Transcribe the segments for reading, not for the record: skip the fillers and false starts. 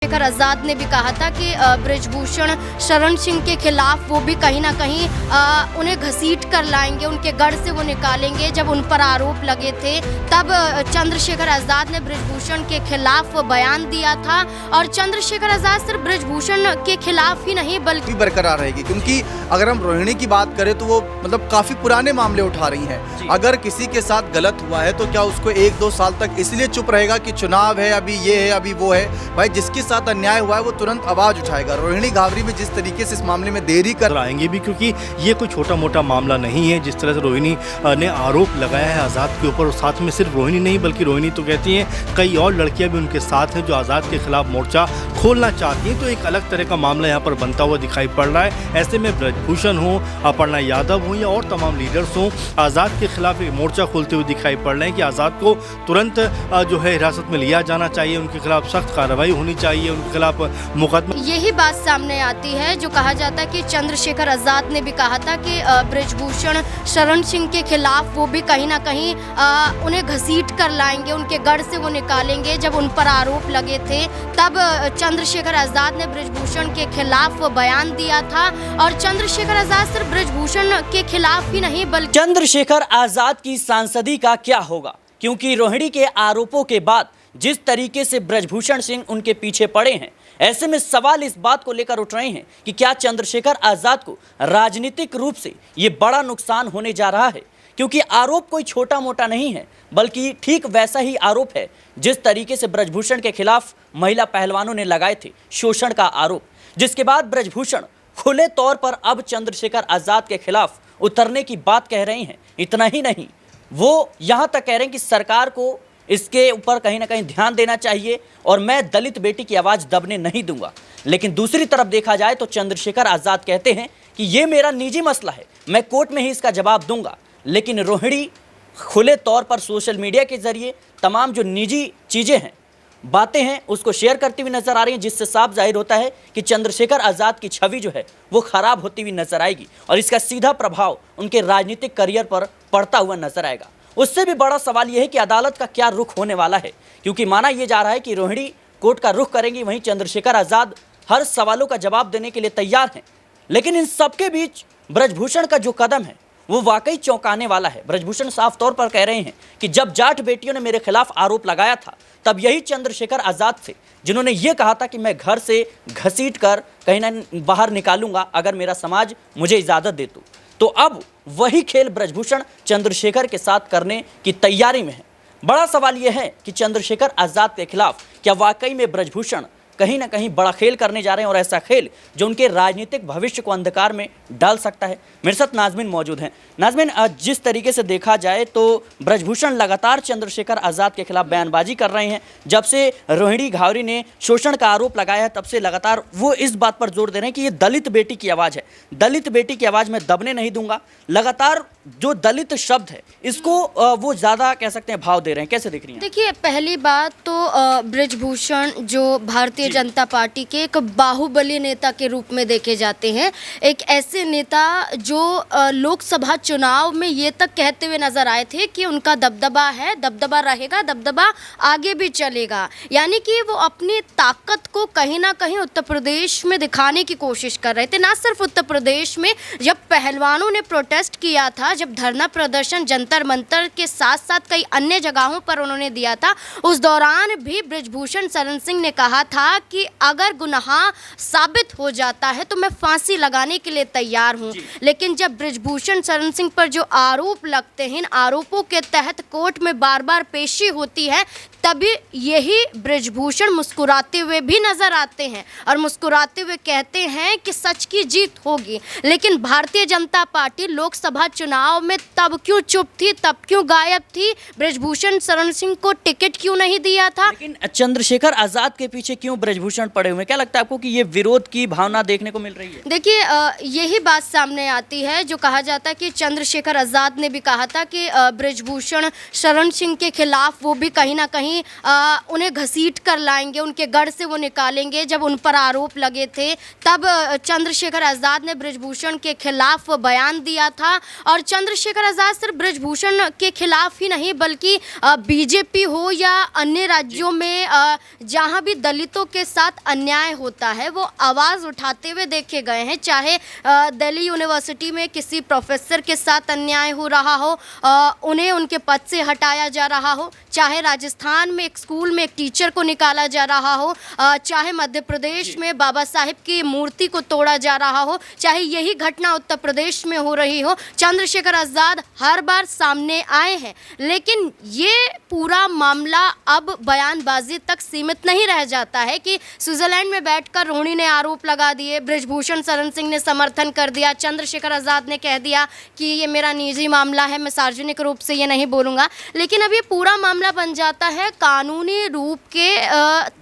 शेखर आज़ाद ने भी कहा था कि बृजभूषण शरण सिंह के खिलाफ वो भी कहीं ना कहीं उन्हें घसीट कर लाएंगे, उनके गढ़ से वो निकालेंगे। जब उन पर आरोप लगे थे तब चंद्रशेखर आज़ाद ने बृजभूषण के खिलाफ बयान दिया था। और चंद्रशेखर आज़ाद सिर्फ बृजभूषण के खिलाफ ही नहीं बल्कि बरकरार रहेगी, क्योंकि अगर हम रोहिणी की बात करें तो वो मतलब काफी पुराने मामले उठा रही हैं। अगर किसी के साथ गलत हुआ है तो क्या उसको 1-2 साल तक इसलिए चुप रहेगा कि चुनाव है, अभी ये है, अभी वो है? भाई, जिसके साथ अन्याय हुआ है वो तुरंत आवाज उठाएगा। रोहिणी घावरी भी जिस तरीके से इस मामले में देरी कर आएंगे भी, क्योंकि ये कोई छोटा मोटा मामला नहीं है। जिस तरह से रोहिणी ने आरोप लगाया है आज़ाद के ऊपर, और साथ में सिर्फ रोहिणी नहीं बल्कि रोहिणी तो कहती हैं कई और लड़कियां भी उनके साथ हैं जो आज़ाद के खिलाफ मोर्चा खोलना चाहती हैं। तो एक अलग तरह का मामला यहाँ पर बनता हुआ दिखाई पड़ रहा है। ऐसे में बृजभूषण हो, अपर्णा यादव हो या और तमाम लीडर्स हों, आज़ाद के खिलाफ एक मोर्चा खोलते हुए दिखाई पड़ रहे हैं कि आज़ाद को तुरंत जो है हिरासत में लिया जाना चाहिए, उनके खिलाफ सख्त कार्रवाई होनी चाहिए, उनके खिलाफ मुकदमा। यही बात सामने आती है जो कहा जाता है कि चंद्रशेखर आज़ाद ने भी कहा था कि बृजभूषण शरण सिंह के खिलाफ वो भी कहीं ना कहीं उन्हें घसीट कर लाएंगे, उनके गढ़ से वो निकालेंगे। जब उन पर आरोप लगे थे तब चंद्रशेखर आज़ाद ने बृजभूषण के खिलाफ बयान दिया था। और चंद्रशेखर आज़ाद सिर्फ बृजभूषण के खिलाफ ही नहीं बल्कि चंद्रशेखर आज़ाद की सांसदी का क्या होगा, क्योंकि रोहिणी के आरोपों के बाद जिस तरीके से बृजभूषण सिंह उनके पीछे पड़े हैं, ऐसे में सवाल इस बात को लेकर उठ रहे हैं कि क्या चंद्रशेखर आज़ाद को राजनीतिक रूप से ये बड़ा नुकसान होने जा रहा है। क्योंकि आरोप कोई छोटा मोटा नहीं है, बल्कि ठीक वैसा ही आरोप है जिस तरीके से बृजभूषण के खिलाफ महिला पहलवानों ने लगाए थे शोषण का आरोप, जिसके बाद बृजभूषण खुले तौर पर अब चंद्रशेखर आज़ाद के खिलाफ उतरने की बात कह रहे हैं। इतना ही नहीं, वो यहाँ तक कह रहे हैं कि सरकार को इसके ऊपर कहीं ना कहीं ध्यान देना चाहिए और मैं दलित बेटी की आवाज़ दबने नहीं दूंगा। लेकिन दूसरी तरफ देखा जाए तो चंद्रशेखर आज़ाद कहते हैं कि ये मेरा निजी मसला है, मैं कोर्ट में ही इसका जवाब दूंगा। लेकिन रोहिणी खुले तौर पर सोशल मीडिया के जरिए तमाम जो निजी चीज़ें हैं, बातें हैं, उसको शेयर करती हुई नजर आ रही हैं, जिससे साफ जाहिर होता है कि चंद्रशेखर आज़ाद की छवि जो है वो खराब होती हुई नजर आएगी और इसका सीधा प्रभाव उनके राजनीतिक करियर पर पड़ता हुआ नजर आएगा। उससे भी बड़ा सवाल यह है कि अदालत का क्या रुख होने वाला है, क्योंकि माना यह जा रहा है कि रोहिणी कोर्ट का रुख करेंगी, वहीं चंद्रशेखर आज़ाद हर सवालों का जवाब देने के लिए तैयार हैं। लेकिन इन सबके बीच बृजभूषण का जो कदम है वो वाकई चौंकाने वाला है। बृजभूषण साफ तौर पर कह रहे हैं कि जब जाट बेटियों ने मेरे खिलाफ आरोप लगाया था तब यही चंद्रशेखर आज़ाद थे जिन्होंने ये कहा था कि मैं घर से घसीट कर कहीं ना बाहर निकालूंगा अगर मेरा समाज मुझे इजाज़त दे तो अब वही खेल बृजभूषण चंद्रशेखर के साथ करने की तैयारी में है। बड़ा सवाल यह है कि चंद्रशेखर आज़ाद के खिलाफ क्या वाकई में बृजभूषण कहीं ना कहीं बड़ा खेल करने जा रहे हैं, और ऐसा खेल जो उनके राजनीतिक भविष्य को अंधकार में डाल सकता है। मेरे साथ नाज़मीन मौजूद हैं। नाज़मीन, जिस तरीके से देखा जाए तो बृजभूषण लगातार चंद्रशेखर आज़ाद के खिलाफ बयानबाजी कर रहे हैं। जब से रोहिणी घावरी ने शोषण का आरोप लगाया है तब से लगातार वो इस बात पर जोर दे रहे हैं कि ये दलित बेटी की आवाज़ है, दलित बेटी की आवाज़ मैं दबने नहीं दूंगा। लगातार जो दलित शब्द है इसको वो ज़्यादा कह सकते हैं भाव दे रहे हैं। कैसे देख रही हैं? देखिए, पहली बात तो बृजभूषण जो भारतीय जनता पार्टी के एक बाहुबली नेता के रूप में देखे जाते हैं, एक ऐसे नेता जो लोकसभा चुनाव में ये तक कहते हुए नजर आए थे कि उनका दबदबा है, दबदबा रहेगा, दबदबा आगे भी चलेगा। यानी कि वो अपनी ताकत को कहीं ना कहीं उत्तर प्रदेश में दिखाने की कोशिश कर रहे थे। ना सिर्फ उत्तर प्रदेश में, जब पहलवानों ने प्रोटेस्ट किया था, जब धरना प्रदर्शन जंतर मंतर के साथ साथ कई अन्य जगहों पर उन्होंने दिया था, उस दौरान भी बृजभूषण शरण सिंह ने कहा था कि अगर गुनाह साबित हो जाता है तो मैं फांसी लगाने के लिए तैयार हूं। लेकिन जब बृजभूषण शरण सिंह पर जो आरोप लगते हैं, इन आरोपों के तहत कोर्ट में बार बार पेशी होती है, तभी यही बृजभूषण मुस्कुराते हुए भी नजर आते हैं और मुस्कुराते हुए कहते हैं कि सच की जीत होगी। लेकिन भारतीय जनता पार्टी लोकसभा चुनाव में तब क्यों चुप थी, तब क्यों गायब थी? बृजभूषण शरण सिंह को टिकट क्यों नहीं दिया था? लेकिन चंद्रशेखर आज़ाद के पीछे क्यों बृजभूषण पड़े हुए? क्या लगता है आपको कि ये विरोध की भावना देखने को मिल रही है? देखिए, यही बात सामने आती है जो कहा जाता है कि चंद्रशेखर आज़ाद ने भी कहा था कि बृजभूषण शरण सिंह के खिलाफ वो भी कहीं ना कहीं कहीं उन्हें घसीट कर लाएंगे, उनके गढ़ से वो निकालेंगे। जब उन पर आरोप लगे थे तब चंद्रशेखर आज़ाद ने बृजभूषण के खिलाफ बयान दिया था। और चंद्रशेखर आज़ाद सिर्फ बृजभूषण के खिलाफ ही नहीं बल्कि बीजेपी हो या अन्य राज्यों में जहां भी दलितों के साथ अन्याय होता है वो आवाज़ उठाते हुए देखे गए हैं। चाहे दिल्ली यूनिवर्सिटी में किसी प्रोफेसर के साथ अन्याय हो रहा हो, उन्हें उनके पद से हटाया जा रहा हो, चाहे राजस्थान में एक स्कूल में एक टीचर को निकाला जा रहा हो, चाहे मध्य प्रदेश में बाबा साहिब की मूर्ति को तोड़ा जा रहा हो, चाहे यही घटना उत्तर प्रदेश में हो रही हो, चंद्रशेखर आज़ाद हर बार सामने आए हैं। लेकिन ये पूरा मामला अब बयानबाजी तक सीमित नहीं रह जाता है कि स्विट्जरलैंड में बैठकर रोहिणी ने आरोप लगा दिए, बृजभूषण शरण सिंह ने समर्थन कर दिया, चंद्रशेखर आज़ाद ने कह दिया कि ये मेरा निजी मामला है, मैं सार्वजनिक रूप से ये नहीं बोलूँगा। लेकिन अब ये पूरा मामला बन जाता है कानूनी रूप के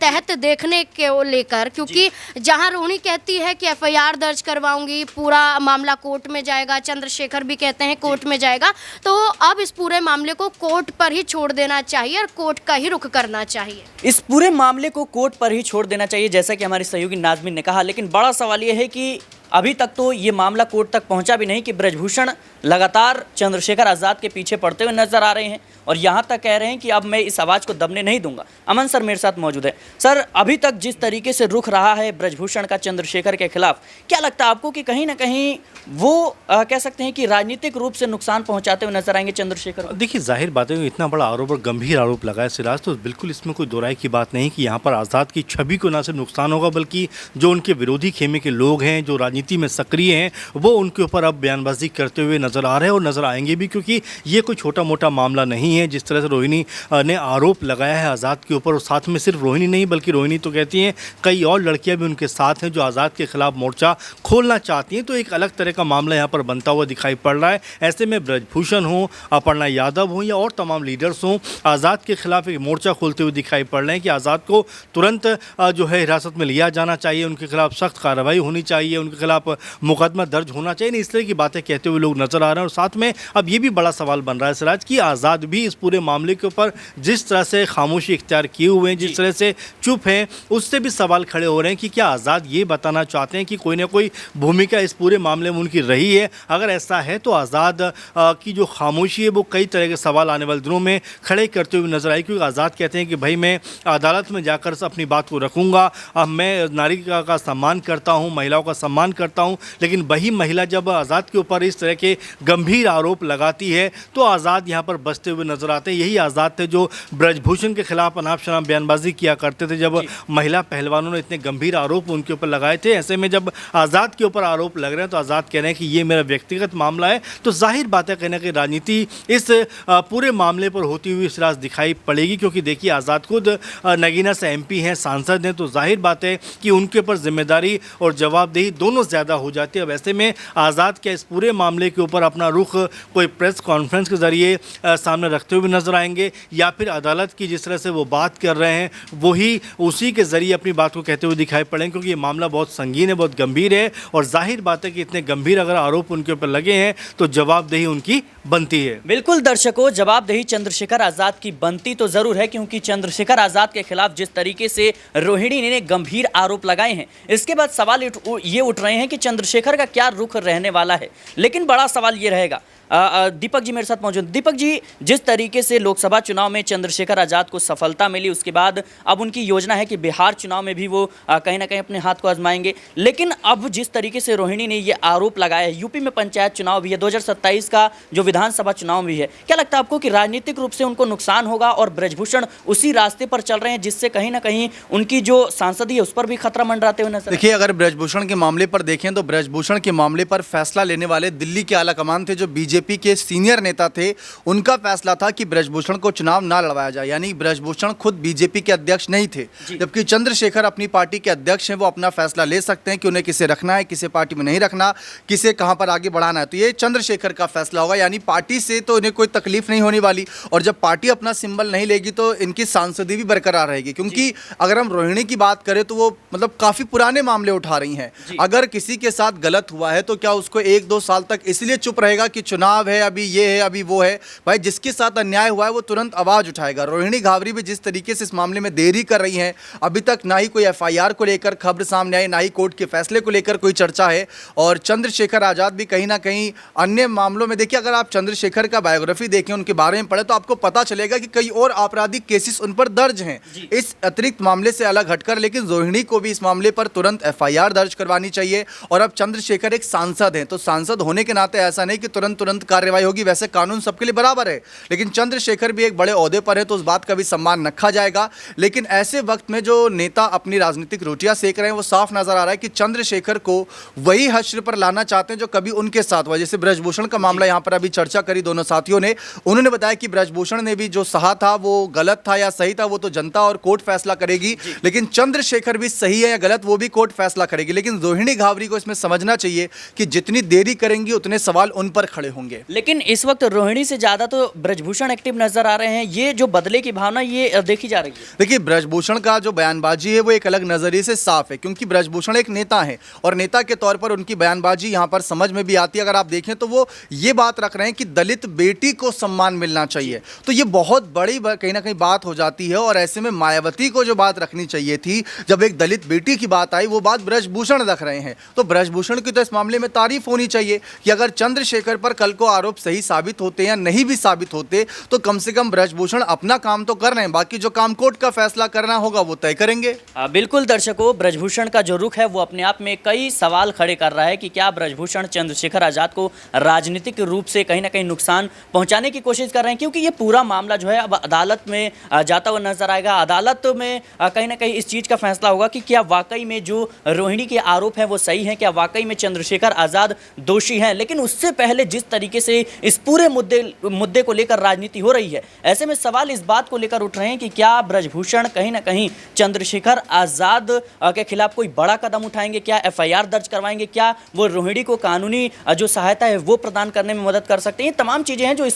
तहत देखने को लेकर, क्योंकि जहां रोहिणी कहती है कि एफआईआर दर्ज करवाऊंगी, पूरा मामला कोर्ट में जाएगा, चंद्रशेखर भी कहते हैं कोर्ट में जाएगा, तो अब इस पूरे मामले को कोर्ट पर ही छोड़ देना चाहिए और कोर्ट का ही रुख करना चाहिए। इस पूरे मामले को कोर्ट पर ही छोड़ देना चाहिए, जैसा कि हमारी सहयोगी नाज़मीन ने कहा। लेकिन बड़ा सवाल यह है कि अभी तक तो ये मामला कोर्ट तक पहुंचा भी नहीं कि बृजभूषण लगातार चंद्रशेखर आज़ाद के पीछे पड़ते हुए नजर आ रहे हैं और यहाँ तक कह रहे हैं कि अब मैं इस आवाज़ को दबने नहीं दूंगा। अमन सर मेरे साथ मौजूद है। सर, अभी तक जिस तरीके से रुख रहा है बृजभूषण का चंद्रशेखर के खिलाफ, क्या लगता है आपको कि कहीं ना कहीं वो कह सकते हैं कि राजनीतिक रूप से नुकसान पहुँचाते हुए नजर आएंगे चंद्रशेखर? देखिए, जाहिर बात है, इतना बड़ा आरोप और गंभीर आरोप लगाया सिराज, तो बिल्कुल इसमें कोई दो राय की बात नहीं कि यहाँ पर आज़ाद की छवि को ना सिर्फ नुकसान होगा बल्कि जो उनके विरोधी खेमे के लोग हैं, जो राजनीति में सक्रिय हैं, वो उनके ऊपर अब बयानबाजी करते हुए नजर आ रहे हैं और नजर आएंगे भी, क्योंकि ये कोई छोटा मोटा मामला नहीं है। जिस तरह से रोहिणी ने आरोप लगाया है आज़ाद के ऊपर, और साथ में सिर्फ रोहिणी नहीं बल्कि रोहिणी तो कहती हैं कई और लड़कियां भी उनके साथ हैं जो आज़ाद के खिलाफ मोर्चा खोलना चाहती हैं, तो एक अलग तरह का मामला यहाँ पर बनता हुआ दिखाई पड़ रहा है। ऐसे में बृजभूषण हो, अपर्णा यादव हो या और तमाम लीडर्स हों, आज़ाद के खिलाफ एक मोर्चा खोलते हुए दिखाई पड़ रहे हैं कि आज़ाद को तुरंत जो है हिरासत में लिया जाना चाहिए, उनके खिलाफ सख्त कार्रवाई होनी चाहिए, उनके खिलाफ मुकदमा दर्ज होना चाहिए। इस तरह की बातें कहते हुए लोग नजर आ रहे हैं। और साथ में अब ये भी बड़ा सवाल बन रहा है सिराज कि आज़ाद भी इस पूरे मामले के ऊपर जिस तरह से खामोशी इख्तियार किए हुए हैं, जिस तरह से चुप हैं, उससे भी सवाल खड़े हो रहे हैं कि क्या आज़ाद ये बताना चाहते हैं कि कोई ना कोई भूमिका इस पूरे मामले में उनकी रही है? अगर ऐसा है तो आज़ाद की जो खामोशी है वो कई तरह के सवाल आने वाले दिनों में खड़े करते हुए नजर आए, क्योंकि आज़ाद कहते हैं कि भाई मैं अदालत में जाकर अपनी बात को रखूँगा, मैं नारी का सम्मान करता हूँ, महिलाओं का सम्मान करता हूँ, लेकिन वही महिला जब आज़ाद के ऊपर इस तरह के गंभीर आरोप लगाती है तो आज़ाद यहाँ पर बचते हुए नजर आते हैं। यही आज़ाद थे जो बृजभूषण के खिलाफ अनाप शनाप बयानबाजी किया करते थे जब महिला पहलवानों ने इतने गंभीर आरोप उनके ऊपर लगाए थे। ऐसे में जब आज़ाद के ऊपर आरोप लग रहे हैं तो आज़ाद कह रहे हैं कि ये मेरा व्यक्तिगत मामला है, तो जाहिर बात है कहीं ना कहीं राजनीति इस पूरे मामले पर होती हुई सिराज दिखाई पड़ेगी, क्योंकि देखिए आज़ाद खुद नगीना से MP हैं, सांसद हैं, तो जाहिर बात है कि उनके ऊपर जिम्मेदारी और जवाबदेही दोनों ज़्यादा हो जाती है। अब ऐसे में आज़ाद क्या इस पूरे मामले के ऊपर अपना रुख कोई प्रेस कॉन्फ्रेंस के ज़रिए सामने रखते हुए नजर आएंगे, या फिर अदालत की जिस तरह से वो बात कर रहे हैं वही उसी के ज़रिए अपनी बात को कहते हुए दिखाई पड़ेंगे, क्योंकि ये मामला बहुत संगीन है, बहुत गंभीर है। और जाहिर बात है कि इतने गंभीर अगर आरोप उनके ऊपर लगे हैं तो जवाबदेही उनकी बनती है। बिल्कुल दर्शकों, जवाबदेही चंद्रशेखर आज़ाद की बनती तो ज़रूर है, क्योंकि चंद्रशेखर आज़ाद के खिलाफ जिस तरीके से रोहिणी ने गंभीर आरोप लगाए हैं, इसके बाद सवाल ये उठ रहे हैं कि चंद्रशेखर का क्या रुख रहने वाला है। लेकिन बड़ा सवाल ये रहेगा, दीपक जी मेरे साथ मौजूद। दीपक जी, जिस तरीके से लोकसभा चुनाव में चंद्रशेखर आज़ाद को सफलता मिली, उसके बाद अब उनकी योजना है कि बिहार चुनाव में भी वो कहीं ना कहीं अपने हाथ को आजमाएंगे। लेकिन अब जिस तरीके से रोहिणी ने ये आरोप लगाया है, यूपी में पंचायत चुनाव भी है, 2027 का जो विधानसभा चुनाव भी है, क्या लगता है आपको कि राजनीतिक रूप से उनको नुकसान होगा और बृजभूषण उसी रास्ते पर चल रहे हैं जिससे कहीं ना कहीं उनकी जो सांसदी है उस पर भी खतरा मंडराते हुए नजर? देखिए, अगर बृजभूषण के मामले पर देखें तो बृजभूषण के मामले पर फैसला लेने वाले दिल्ली के आलाकमान थे, जो बीजेपी के सीनियर नेता थे। उनका फैसला था कि बृजभूषण को चुनाव ना लड़वाया जाए, यानी बृजभूषण खुद बीजेपी के अध्यक्ष नहीं थे, जबकि चंद्रशेखर अपनी पार्टी के अध्यक्ष हैं। वो अपना फैसला ले सकते हैं कि उन्हें किसे रखना है, किसे पार्टी में नहीं रखना, किसे कहां पर आगे बढ़ाना है, तो ये चंद्रशेखर का फैसला होगा। यानी पार्टी से तो इन्हें कोई तकलीफ नहीं होने वाली, और जब पार्टी अपना सिंबल नहीं लेगी तो इनकी सांसदी भी बरकरार रहेगी। क्योंकि अगर हम रोहिणी की बात करें तो वो मतलब काफी पुराने मामले उठा रही हैं। अगर किसी के साथ गलत हुआ है तो क्या उसको 1-2 साल तक इसलिए चुप रहेगा कि चुनाव चुनाव है, अभी ये है, अभी वो है। भाई जिसके साथ अन्याय हुआ है वो तुरंत आवाज उठाएगा। रोहिणी घावरी भी जिस तरीके से इस मामले में देरी कर रही हैं, अभी तक ना ही कोई एफआईआर को लेकर खबर सामने आई, ना ही कोर्ट के फैसले को लेकर कोई चर्चा है। और चंद्रशेखर आजाद भी कहीं ना कहीं अन्य मामलों में, देखिए अगर आप चंद्रशेखर का बायोग्राफी देखें, उनके बारे में पढ़े, तो आपको पता चलेगा कि कई और आपराधिक केसेस उन पर दर्ज हैं इस अतिरिक्त मामले से अलग हटकर। लेकिन रोहिणी को भी इस मामले पर तुरंत एफआईआर दर्ज करवानी चाहिए। और अब चंद्रशेखर एक सांसद हैं, तो सांसद होने के नाते ऐसा नहीं कि तुरंत कार्रवाई होगी। वैसे कानून सबके लिए बराबर है, लेकिन चंद्रशेखर भी एक बड़े ओहदे पर है, तो उस बात का भी सम्मान रखा जाएगा। लेकिन ऐसे वक्त में जो नेता अपनी राजनीतिक रोटियां सेक रहे हैं, वो साफ नजर आ रहा है कि चंद्रशेखर को वही हश्र पर लाना चाहते हैं जो कभी उनके साथ हुआ। जैसे ब्रजभूषण का मामला यहाँ पर अभी चर्चा करी दोनों साथियों ने, उन्होंने बताया कि ब्रजभूषण ने भी जो सहा था वो गलत था या सही था, वो तो जनता और कोर्ट फैसला करेगी। लेकिन चंद्रशेखर भी सही है या गलत, वो भी कोर्ट फैसला करेगी। लेकिन रोहिणी घावरी को इसमें समझना चाहिए कि जितनी देरी करेंगी उतने सवाल उन पर खड़े होंगे। लेकिन इस वक्त रोहिणी से ज्यादा तो ब्रजभूषण एक्टिव नजर आ रहे हैं। ये जो बदले की भावना ये देखी जा रही है। देखिए ब्रजभूषण का जो बयानबाजी है वो एक अलग नजरिए से साफ है, क्योंकि ब्रजभूषण एक नेता है और नेता के तौर पर उनकी बयानबाजी यहाँ पर समझ में भी आती है। अगर आप देखें तो वो ये बात रख रहे हैं कि दलित बेटी को सम्मान मिलना चाहिए, तो ये बहुत बड़ी कहीं ना कहीं बात हो जाती है। और ऐसे में मायावती को जो बात रखनी चाहिए थी, जब एक दलित बेटी की बात आई, वो बात ब्रजभूषण रख रहे हैं। तो ब्रजभूषण की तो इस मामले में तारीफ होनी चाहिए कि अगर चंद्रशेखर पर कल को आरोप सही साबित होते या नहीं भी साबित होते, तो कम से कम ब्रजभूषण अपना काम तो कर रहे हैं, बाकी जो काम कोर्ट का फैसला करना होगा वो तय करेंगे। बिल्कुल दर्शकों, ब्रजभूषण का जो रुख है वो अपने आप में कई सवाल खड़े कर रहा है कि क्या ब्रजभूषण चंद्रशेखर आजाद को राजनीतिक रूप से कहीं ना कहीं नुकसान पहुंचाने की कोशिश कर रहे हैं, क्योंकि ये पूरा मामला जो है अब अदालत में जाता हुआ नजर आएगा। अदालत में कहीं ना कहीं इस चीज़ का फैसला होगा कि क्या वाकई में जो रोहिणी के आरोप हैं वो सही हैं, क्या वाकई में चंद्रशेखर आजाद दोषी हैं। लेकिन उससे पहले जिस तरीके से इस पूरे मुद्दे को लेकर राजनीति हो रही है, ऐसे में सवाल इस बात को लेकर उठ रहे हैं कि क्या ब्रजभूषण कहीं ना कहीं चंद्रशेखर आजाद के खिलाफ कोई बड़ा कदम उठाएंगे, क्या एफआईआर दर्ज करवाएंगे, क्या वो रोहिणी को कानूनी जो सहायता है वो प्रदान करने में मदद कर सकते हैं। ये तमाम चीज़ें हैं जो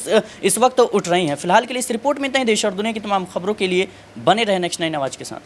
इस वक्त उठ रही हैं। फिलहाल के लिए इस रिपोर्ट में इतना ही। देश और दुनिया की तमाम खबरों के लिए बने रहे नेक्स्ट 9 आवाज़ के साथ।